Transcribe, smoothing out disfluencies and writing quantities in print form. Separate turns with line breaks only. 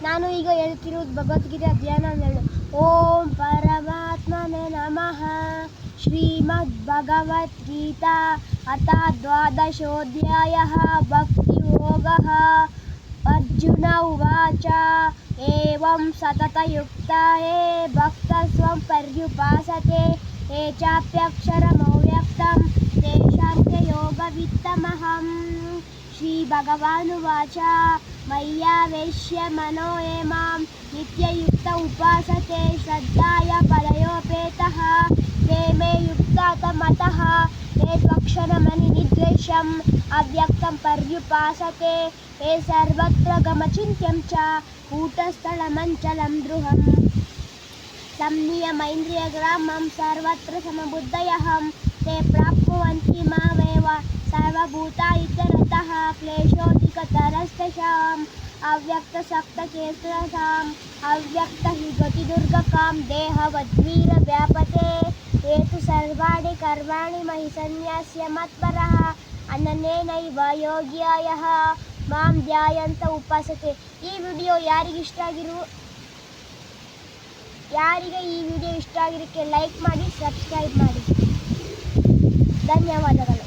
ನಾನು ಈಗ ಹೇಳ್ತಿರೋದು ಭಗವದ್ಗೀತೆ ಅಧ್ಯಾಯ 12. ಓಂ ಪರಮಾತ್ಮನೇ ನಮಃ. ಶ್ರೀಮದ್ ಭಗವದ್ಗೀತಾ ಅಥ ದ್ವಾದಶೋಧ್ಯಾಯಃ ಭಕ್ತಿಯೋಗಃ. ಅರ್ಜುನ ಉವಾಚ ಏವಂ ಸತತಯುಕ್ತಾ ಯೇ ಭಕ್ತಸ್ತ್ವಂ ಪರ್ಯುಪಾಸತೆ ಯೇ ಚಾಪ್ಯಕ್ಷರಮವ್ಯಕ್ತಂ ತೇಷಾಂ ಕೆ ಯೋಗವಿತ್ತಮಹಂ. ಶ್ರೀಭಗವಾನುವಾಚ ಮಯ್ಯಾವೇಶ್ಯ ಮನೋ ಯೇ ಮಾಂ ನಿತ್ಯಯುಕ್ತ ಉಪಾಸತೆ ಶ್ರದ್ಧಾಯ ಪರಯೋಪೇತಃ ತೇ ಮೇ ಯುಕ್ತಾತಮತಃ ಯೇ ತ್ವಕ್ಷರಮನಿರ್ದೇಶಂ ಅವ್ಯಕ್ತಂ ಪರ್ಯುಪಾಸತೆ ಯೇ ಸರ್ವತ್ರ ಗಮಚಿಂತ್ಯಂ ಚ ಕೂಟಸ್ಥಳಮಂಚಲಂ ಧ್ರುವಂ ಸಂನಿಯಮೈಂದ್ರಿಯಗ್ರಾಮಂ ಸರ್ವತ್ರ ಸಮಬುದ್ಧಯಃ ತೇ ಪ್ರಾಪ್ನುವಂತಿ ಮಾಮೇವ ಸರ್ವಭೂತಾಯಿತರತಃ ಕ್ಲೇಶೋಧಿಕತರಸ್ತೇಷಾಂ ಅವ್ಯಕ್ತಸಕ್ತಚೇತಸಾಂ ಅವ್ಯಕ್ತ ಹಿ ಗತಿದುರ್ಗಕಾಂ ದೇಹವದ್ವೀರ ವ್ಯಾಪತೆ ಯೇ ತು ಸರ್ವಾಣಿ ಕರ್ಮಾಣಿ ಮಹಿ ಸನ್ಯಾಸ್ಯ ಮತ್ಪರಃ ಅನನ್ಯೇನೈವ ಯೋಗ್ಯಾಯಃ ಮಾಂ ಧ್ಯಾಯಂತ ಉಪಾಸತೆ. ಈ ವಿಡಿಯೋ ಯಾರಿಗೆ ಈ ವಿಡಿಯೋ ಇಷ್ಟ ಆಗಿರೋಕ್ಕೆ ಲೈಕ್ ಮಾಡಿ, ಸಬ್ಸ್ಕ್ರೈಬ್ ಮಾಡಿ. ಧನ್ಯವಾದಗಳು.